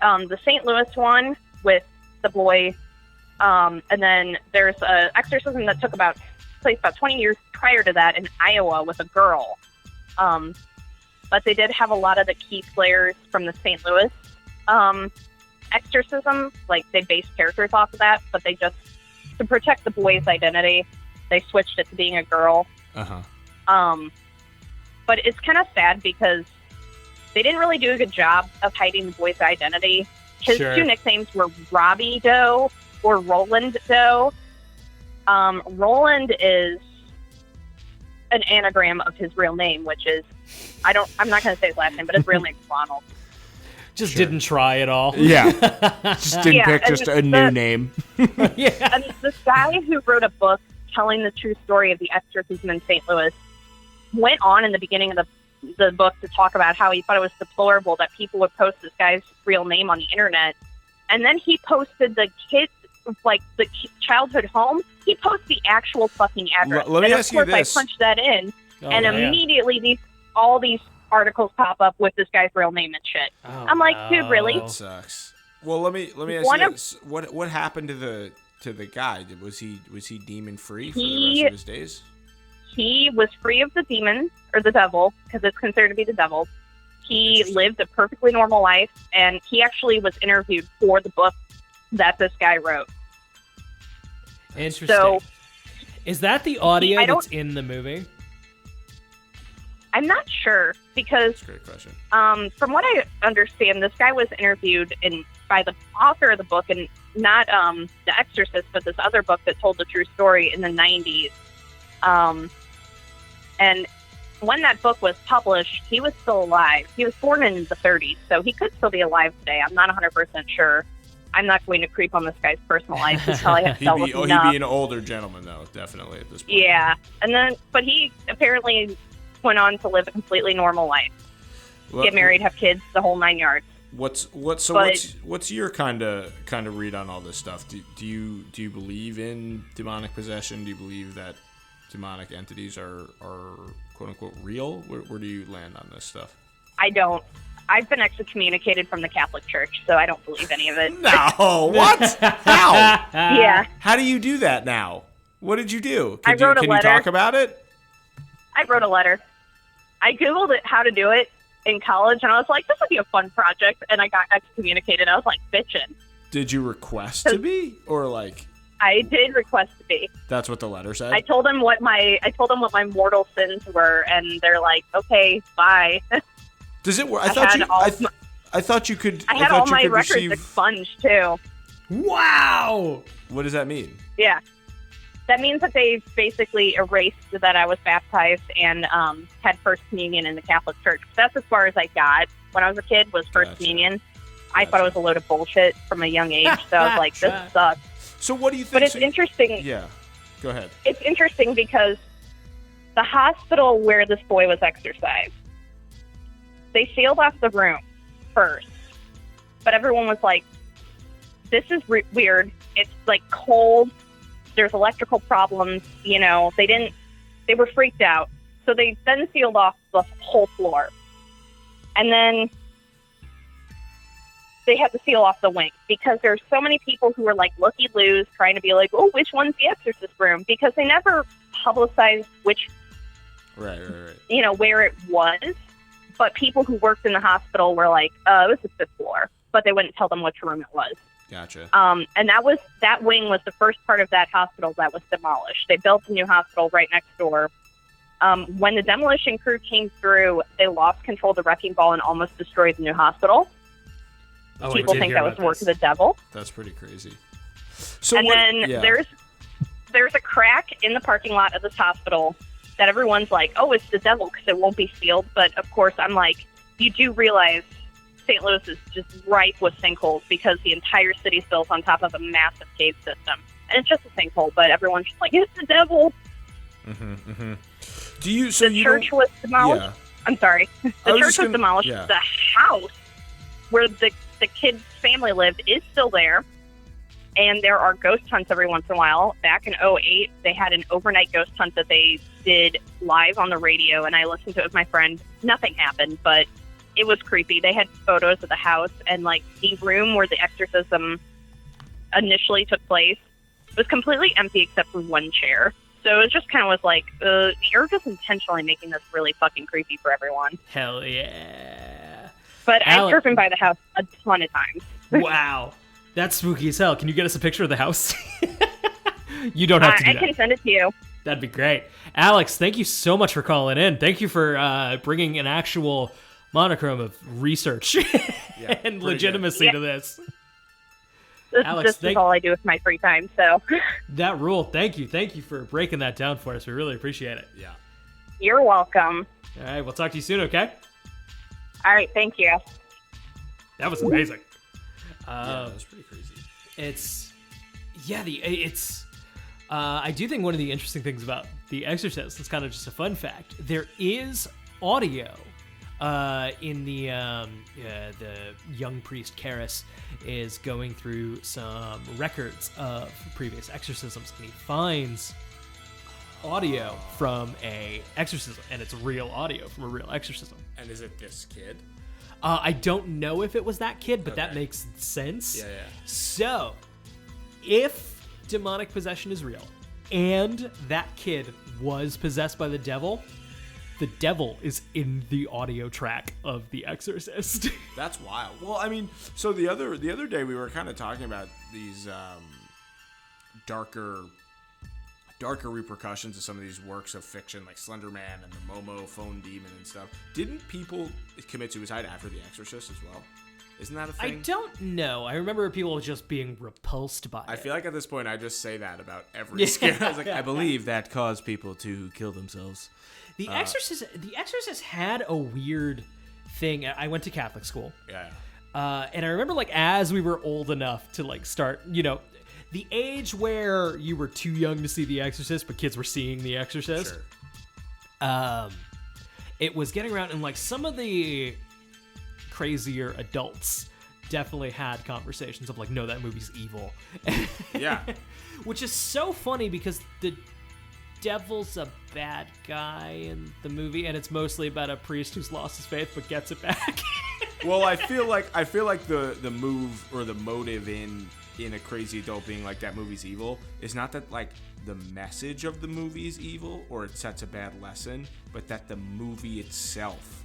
The St. Louis one with the boy, and then there's an exorcism that took place about 20 years prior to that in Iowa with a girl. But they did have a lot of the key players from the St. Louis exorcism. Like, they based characters off of that, but they just, to protect the boy's identity, they switched it to being a girl. But it's kind of sad because they didn't really do a good job of hiding the boy's identity. His 2 nicknames were Robbie Doe or Roland Doe. Roland is an anagram of his real name, which is, I'm not going to say his last name, but his real name is Ronald. Just didn't try at all. Yeah. Just didn't pick just a new name. Yeah. And this guy who wrote a book telling the true story of the exorcism in St. Louis went on in the beginning of the book to talk about how he thought it was deplorable that people would post this guy's real name on the internet. And then he posted the kids, like the childhood home, he posted the actual fucking address. Let me ask you this. I punched that in, immediately all these articles pop up with this guy's real name and shit. I'm like, dude, really? That sucks. Well, let me ask you this. What happened to the guy? Was he demon free for the rest of his days? He was free of the demon or the devil, because it's considered to be the devil. He lived a perfectly normal life, and he actually was interviewed for the book that this guy wrote. Interesting. So, is that the audio that's in the movie? I'm not sure, because that's a great question. From what I understand, this guy was interviewed by the author of the book, and not The Exorcist, but this other book that told the true story in the 90s. And when that book was published, he was still alive. He was born in the 30s, so he could still be alive today. I'm not 100% sure. I'm not going to creep on this guy's personal life. He's probably has dealt with enough. He'd be an older gentleman, though, definitely, at this point. Yeah. But he apparently went on to live a completely normal life. Get married, have kids, the whole 9 yards. What's your kind of read on all this stuff? Do you believe in demonic possession? Do you believe that demonic entities are quote unquote real? Where do you land on this stuff? I don't. I've been excommunicated from the Catholic Church, so I don't believe any of it. No, what? How? Yeah. How do you do that now? What did you do? I wrote a letter. Can you talk about it? I wrote a letter. I Googled it, how to do it in college, and I was like, this would be a fun project, and I got excommunicated. I was like, bitching. Did you request to be, or like? I did request to be. That's what the letter said? I told them what my mortal sins were, and they're like, okay, bye. Does it work? I thought you could. I had all my records expunged too. Wow. What does that mean? Yeah, that means that they basically erased that I was baptized and had First Communion in the Catholic Church. That's as far as I got when I was a kid. Was First Communion. I thought it was a load of bullshit from a young age. So I was like, this sucks. So what do you think? But it's interesting. Yeah, go ahead. It's interesting because the hospital where this boy was exorcised, they sealed off the room first. But everyone was like, this is weird. It's like cold. There's electrical problems. You know, they were freaked out. So they then sealed off the whole floor. And then they had to seal off the wing because there's so many people who were like looky-loos trying to be like, oh, which one's the exorcist room? Because they never publicized which, right. You know, where it was. But people who worked in the hospital were like, it was the 5th floor. But they wouldn't tell them which room it was. Gotcha. And that wing was the first part of that hospital that was demolished. They built a new hospital right next door. When the demolition crew came through, they lost control of the wrecking ball and almost destroyed the new hospital. Oh, People think that was work of the devil. That's pretty crazy. So and then there's a crack in the parking lot of this hospital that everyone's like, oh, it's the devil because it won't be sealed. But of course, I'm like, you do realize St. Louis is just rife with sinkholes because the entire city's built on top of a massive cave system. And it's just a sinkhole, but everyone's just like, it's the devil. The church was demolished. Yeah. I'm sorry. The church was demolished. Yeah. The house where the kid's family lived is still there. And there are ghost hunts every once in a while. Back in 2008, they had an overnight ghost hunt that they did live on the radio, and I listened to it with my friend. Nothing happened, but it was creepy. They had photos of the house, and like the room where the exorcism initially took place was completely empty except for one chair. So it just kind of was like, you're just intentionally making this really fucking creepy for everyone. Hell yeah. But I've driven by the house a ton of times. Wow. That's spooky as hell. Can you get us a picture of the house? You don't have to do that. I can send it to you. That'd be great. Alex, thank you so much for calling in. Thank you for bringing an actual monochrome of research and legitimacy to this. Alex, this is all I do with my free time, so. That rule. Thank you. Thank you for breaking that down for us. We really appreciate it. Yeah. You're welcome. All right, we'll talk to you soon, okay? All right, thank you. That was amazing. That was pretty crazy. I do think one of the interesting things about The Exorcist, it's kind of just a fun fact, there is audio in the young priest Karras is going through some records of previous exorcisms, and he finds audio from a exorcism, and it's real audio from a real exorcism. And is it this kid? I don't know if it was that kid, but that makes sense. Yeah. So, if demonic possession is real, and that kid was possessed by the devil is in the audio track of The Exorcist. That's wild. Well, I mean, so the other day we were kind of talking about these darker repercussions of some of these works of fiction, like Slender Man and the Momo phone demon and stuff. Didn't people commit suicide after The Exorcist as well? Isn't that a thing? I don't know. I remember people just being repulsed by it. I feel like at this point I just say that about every scare. I was like, I believe that caused people to kill themselves. The Exorcist had a weird thing. I went to Catholic school. Yeah. And I remember, like, as we were old enough to, like, start, the age where you were too young to see The Exorcist, but kids were seeing The Exorcist. Sure. It was getting around, and, like, some of the crazier adults definitely had conversations of, like, no, that movie's evil. Yeah. Which is so funny because the devil's a bad guy in the movie, and it's mostly about a priest who's lost his faith but gets it back. Well, I feel like the move or the motive in a crazy adult being like that movie's evil is not that like the message of the movie is evil or it sets a bad lesson, but that the movie itself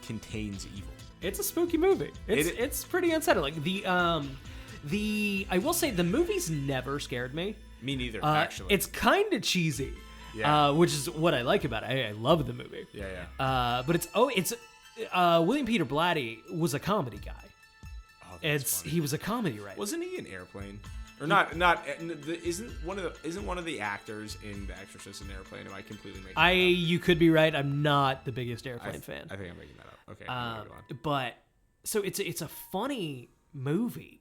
contains evil. It's a spooky movie. It's pretty unsettling. I will say the movie's never scared me. Me neither, actually. It's kind of cheesy, which is what I like about it. I love the movie. Yeah. But it's William Peter Blatty was a comedy guy. Oh, he was a comedy writer. Wasn't he in Airplane? Or isn't one of the actors in The Exorcist in Airplane? Am I completely making that up? You could be right. I'm not the biggest Airplane fan. I think I'm making that up. Okay. But so it's a funny movie.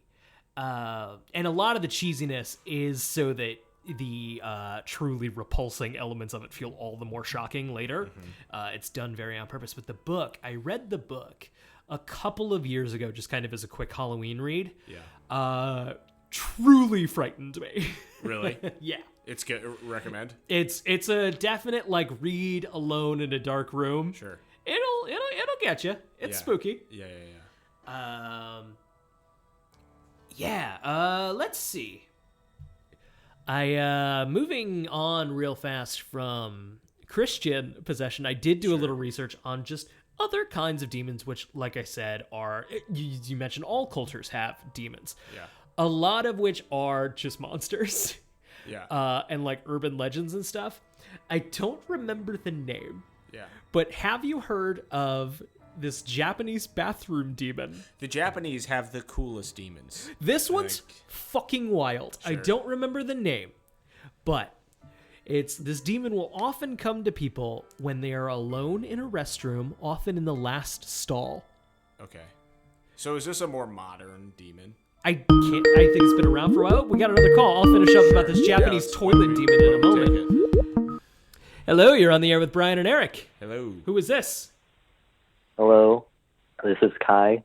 And a lot of the cheesiness is so that the truly repulsing elements of it feel all the more shocking later. Mm-hmm. It's done very on purpose. But the book, I read the book a couple of years ago, just kind of as a quick Halloween read. Yeah. Truly frightened me. Really? Yeah. It's good. Recommend? It's a definite like read alone in a dark room. Sure. It'll get you. It's spooky. Yeah. Let's see. Moving on real fast from Christian possession, I did do a little research on just other kinds of demons, which, like I said, are, you mentioned all cultures have demons. Yeah. A lot of which are just monsters. Yeah. And like urban legends and stuff. I don't remember the name. Yeah. But have you heard of this Japanese bathroom demon. The Japanese have the coolest demons. This one's fucking wild. Sure. I don't remember the name, but this demon will often come to people when they are alone in a restroom, often in the last stall. Okay. So is this a more modern demon? I think it's been around for a while. We got another call. I'll finish up about this Japanese toilet demon in a moment. Hello, you're on the air with Brian and Eric. Hello. Who is this? Hello, this is Kai.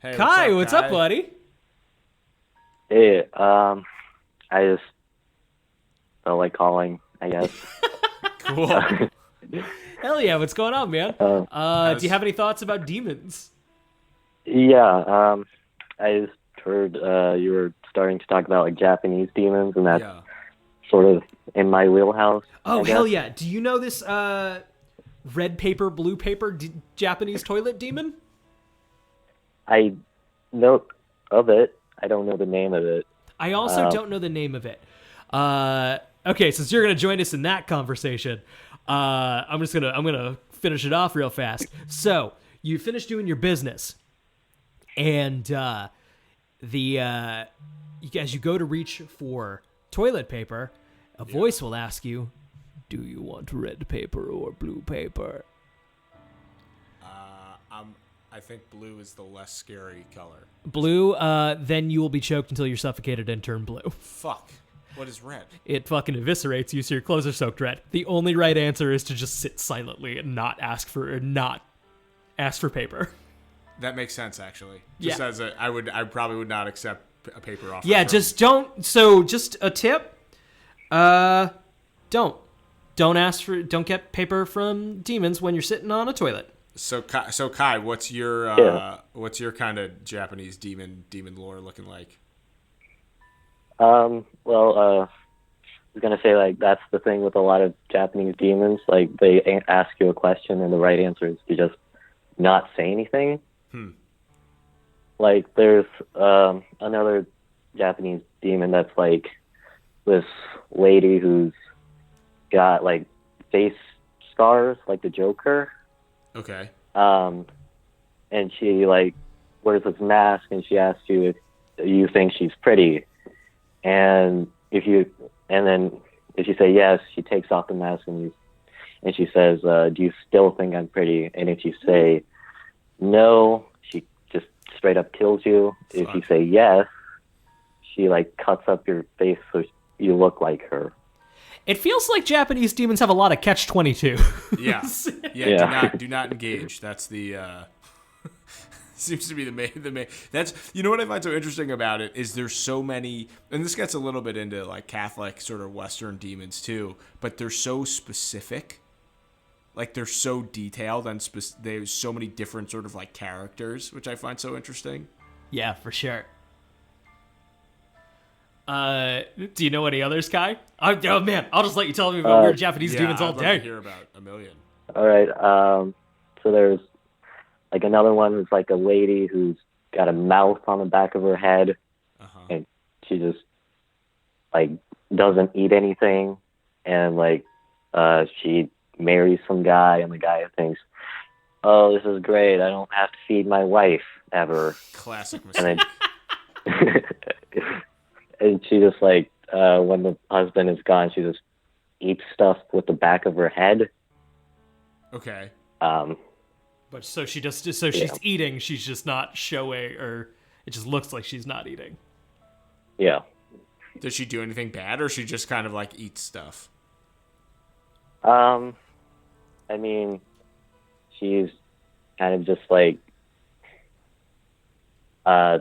Hey, Kai, what's up, buddy? Hey, I just felt like calling, I guess. Cool. Hell yeah, what's going on, man? Do you have any thoughts about demons? Yeah, I just heard you were starting to talk about like Japanese demons, and that's sort of in my wheelhouse. Oh, hell yeah. Do you know this red paper, blue paper Japanese toilet demon? I know of it. I don't know the name of it. I also don't know the name of it. Okay, since you're gonna join us in that conversation, I'm gonna finish it off real fast. So you finish doing your business, and as you go to reach for toilet paper, a voice will ask you, "Do you want red paper or blue paper?" I think blue is the less scary color. Blue, then you will be choked until you're suffocated and turn blue. Fuck. What is red? It fucking eviscerates you, so your clothes are soaked red. The only right answer is to just sit silently and not ask for paper. That makes sense, actually. Yeah. Just as I probably would not accept a paper offer. Yeah, just don't. So, just a tip. Don't get paper from demons when you're sitting on a toilet. So Kai, what's your kind of Japanese demon lore looking like? Well, I was gonna say like that's the thing with a lot of Japanese demons. Like they ask you a question, and the right answer is to just not say anything. Like there's another Japanese demon that's like this lady who's got like face scars, like the Joker. Okay. And she like wears this mask, and she asks you if you think she's pretty, and if you say yes, she takes off the mask and she says, "Do you still think I'm pretty?" And if you say no, she just straight up kills you. Fuck. If you say yes, she like cuts up your face so you look like her. It feels like Japanese demons have a lot of catch-22. Yeah. Do not engage. That's the seems to be the main. That's what I find so interesting about it is there's so many, and this gets a little bit into like Catholic sort of Western demons too, but they're so specific. Like they're so detailed and there's so many different sort of like characters, which I find so interesting. Yeah, for sure. Do you know any others, Kai? Oh man, I'll just let you tell me about weird Japanese demons all I'd love day. to hear about a million. All right. So there's like another one who's like a lady who's got a mouth on the back of her head, and she just like doesn't eat anything, and like she marries some guy, and the guy thinks, "Oh, this is great. I don't have to feed my wife ever." Classic mistake. And she just like when the husband is gone, she just eats stuff with the back of her head. Okay. But she's eating. She's just not showing, or it just looks like she's not eating. Yeah. Does she do anything bad, or she just kind of like eats stuff? I mean, she's kind of just like, I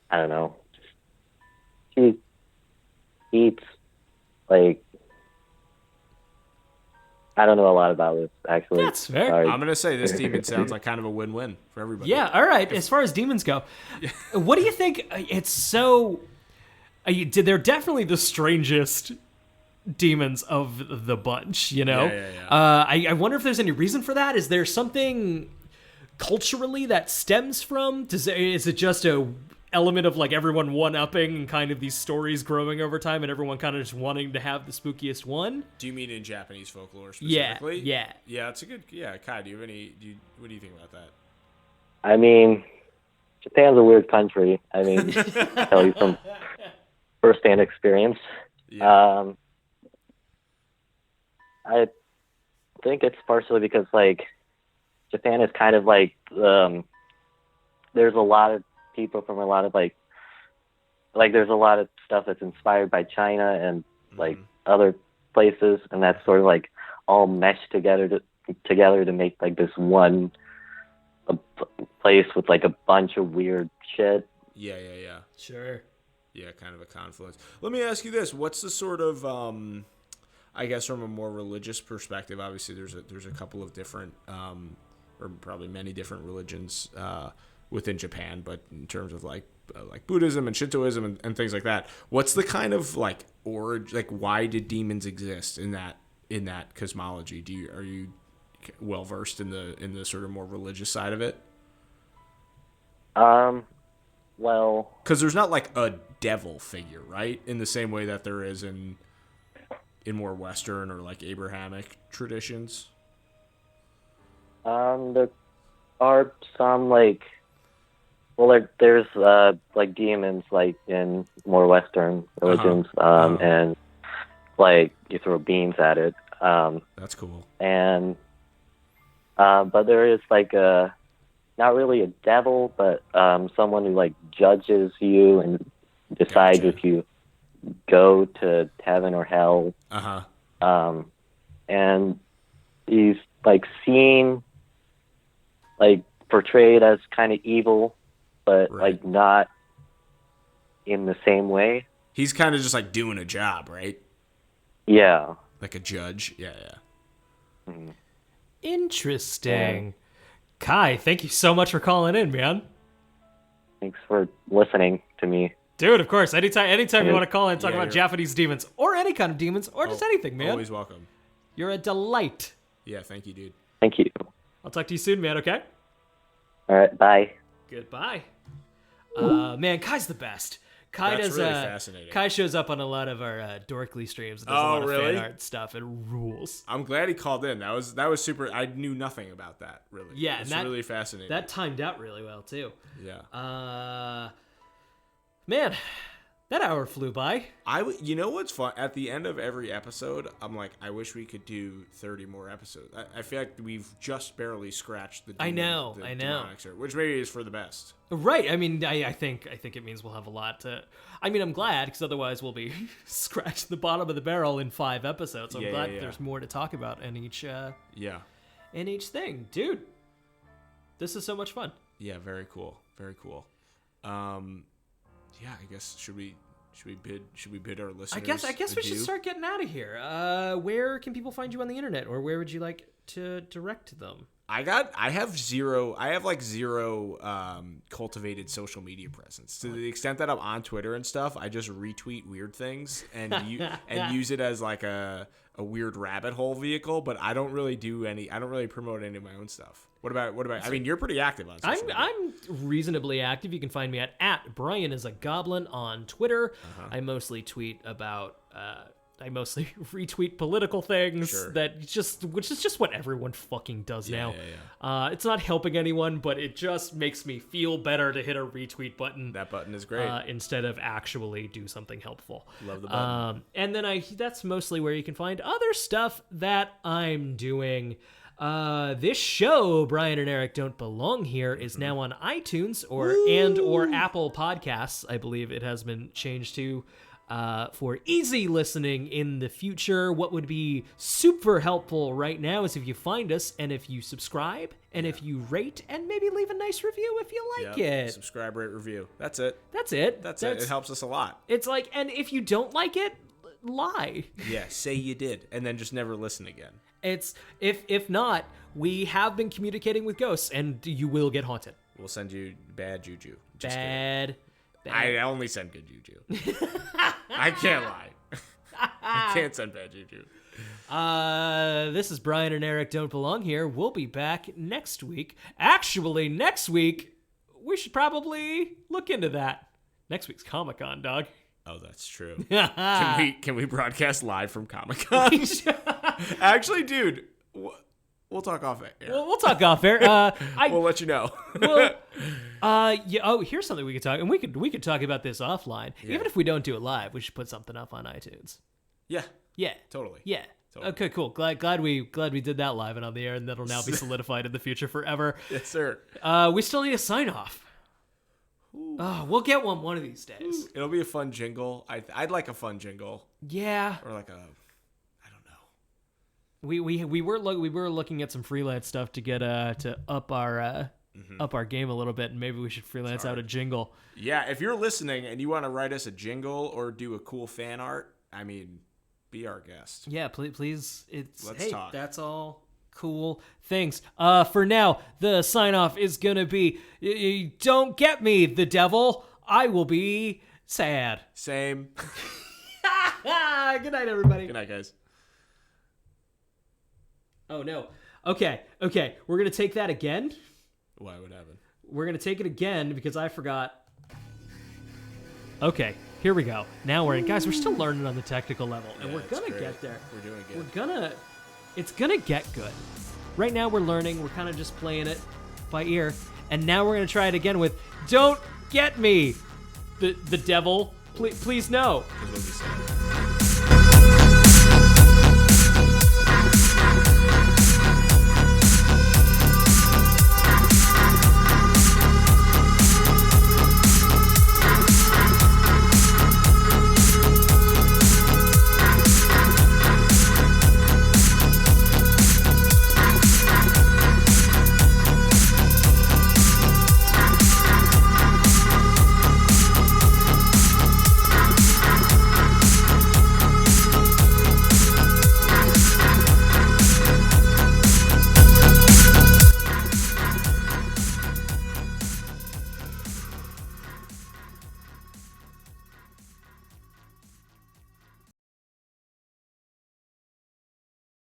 don't know. She eats like, I don't know a lot about this, actually. That's fair. Sorry. I'm going to say this demon sounds like kind of a win-win for everybody. Yeah, all right. As far as demons go, what do you think? It's so... They're definitely the strangest demons of the bunch, you know? Yeah. I wonder if there's any reason for that. Is there something culturally that stems from? Is it just a element of like everyone one-upping and kind of these stories growing over time and everyone kind of just wanting to have the spookiest one. Do you mean in Japanese folklore specifically? Yeah. Yeah, it's a good. Yeah, Kai, do you have any? What do you think about that? I mean, Japan's a weird country. I mean, I'll tell you from first-hand experience. Yeah. I think it's partially because like Japan is kind of like there's a lot of people from a lot of like there's a lot of stuff that's inspired by China and like other places, and that's sort of like all meshed together to make like this one place with like a bunch of weird shit. Yeah. Sure. Yeah, kind of a confluence. Let me ask you this: what's the sort of I guess from a more religious perspective, obviously there's a couple of different, or probably many different religions within Japan, but in terms of like Buddhism and Shintoism and things like that, what's the kind of like why did demons exist in that cosmology? Are you well versed in the sort of more religious side of it? Well, because there's not like a devil figure, right? In the same way that there is in more Western or like Abrahamic traditions? There are some there's like demons like in more Western religions, and like you throw beans at it. That's cool. And but there is like not really a devil, but someone who like judges you and decides if you go to heaven or hell. And he's like seen like portrayed as kind of evil, but like not in the same way. He's kind of just like doing a job, right? Yeah. Like a judge. Yeah. Mm-hmm. Interesting. Yeah. Kai, thank you so much for calling in, man. Thanks for listening to me. Dude, of course. Anytime you want to call in and talk about Japanese demons, or any kind of demons, or just anything, man. Always welcome. You're a delight. Yeah, thank you, dude. Thank you. I'll talk to you soon, man, okay? All right, bye. Goodbye. Man, Kai's the best. That's really fascinating. Kai shows up on a lot of our Dorkly streams and does a lot of fan art stuff. It rules. I'm glad he called in. That was super. I knew nothing about that, really. Yeah, it's really fascinating. That timed out really well, too. Yeah. Man, that hour flew by. You know what's fun? At the end of every episode, I'm like, I wish we could do 30 more episodes. I feel like we've just barely scratched the demonic surge, which maybe is for the best. Right. I mean, I think it means we'll have a lot to... I mean, I'm glad, because otherwise we'll be scratching the bottom of the barrel in 5 episodes. So I'm glad there's more to talk about in each thing. Dude, this is so much fun. Yeah, very cool. Very cool. Yeah, I guess should we bid our listeners? I guess we should start getting out of here. Where can people find you on the internet, or where would you like to direct them? I have zero cultivated social media presence. To the extent that I'm on Twitter and stuff, I just retweet weird things and use it as like a weird rabbit hole vehicle, but I don't really promote any of my own stuff. What about I mean, you're pretty active on social media. I'm reasonably active. You can find me at Brian is a Goblin on Twitter. I mostly tweet about I mostly retweet political things which is just what everyone fucking does now. Yeah. It's not helping anyone, but it just makes me feel better to hit a retweet button. That button is great. Instead of actually do something helpful. Love the button. And then that's mostly where you can find other stuff that I'm doing. This show, Brian and Eric Don't Belong Here, is now on iTunes or Apple Podcasts. I believe it has been changed to for easy listening in the future. What would be super helpful right now is if you find us and if you subscribe and if you rate and maybe leave a nice review if you like it. Subscribe, rate, review. That's it. That's it. It helps us a lot. It's like, and if you don't like it, lie. Yeah, say you did and then just never listen again. It's if not, we have been communicating with ghosts and you will get haunted. We'll send you bad juju. Bad. I only send good juju. I can't lie. I can't send bad juju. This is Brian and Eric Don't Belong Here. We'll be back next week. Actually, next week we should probably look into that. Next week's Comic-Con, dog. Oh, that's true. Can we broadcast live from Comic-Con? Actually, dude, we'll talk off air. We'll talk off air. We'll let you know. Yeah. Oh, here's something we could talk, and we could talk about this offline. Yeah. Even if we don't do it live, we should put something up on iTunes. Yeah. Yeah. Totally. Yeah. Totally. Okay. Cool. Glad we did that live and on the air, and that'll now be solidified in the future forever. Yes, sir. We still need a sign off. We'll get one of these days. It'll be a fun jingle. I'd like a fun jingle. Yeah. Or like a, I don't know. We were looking at some freelance stuff to get to up our game a little bit, and maybe we should freelance out a jingle. Yeah, if you're listening and you want to write us a jingle or do a cool fan art, I mean, be our guest. Yeah, please. Let's talk. That's all cool things. For now, the sign off is gonna be, don't get me, the devil. I will be sad. Same. Good night, everybody. Good night, guys. Oh no. Okay. We're gonna take that again. Why would happen? We're gonna take it again because I forgot. Okay, here we go. Now guys, we're still learning on the technical level, and we're gonna get there. We're doing good. It's gonna get good. Right now we're learning. We're kind of just playing it by ear, and now we're gonna try it again with "Don't get me, the devil. Please no." That's what we said.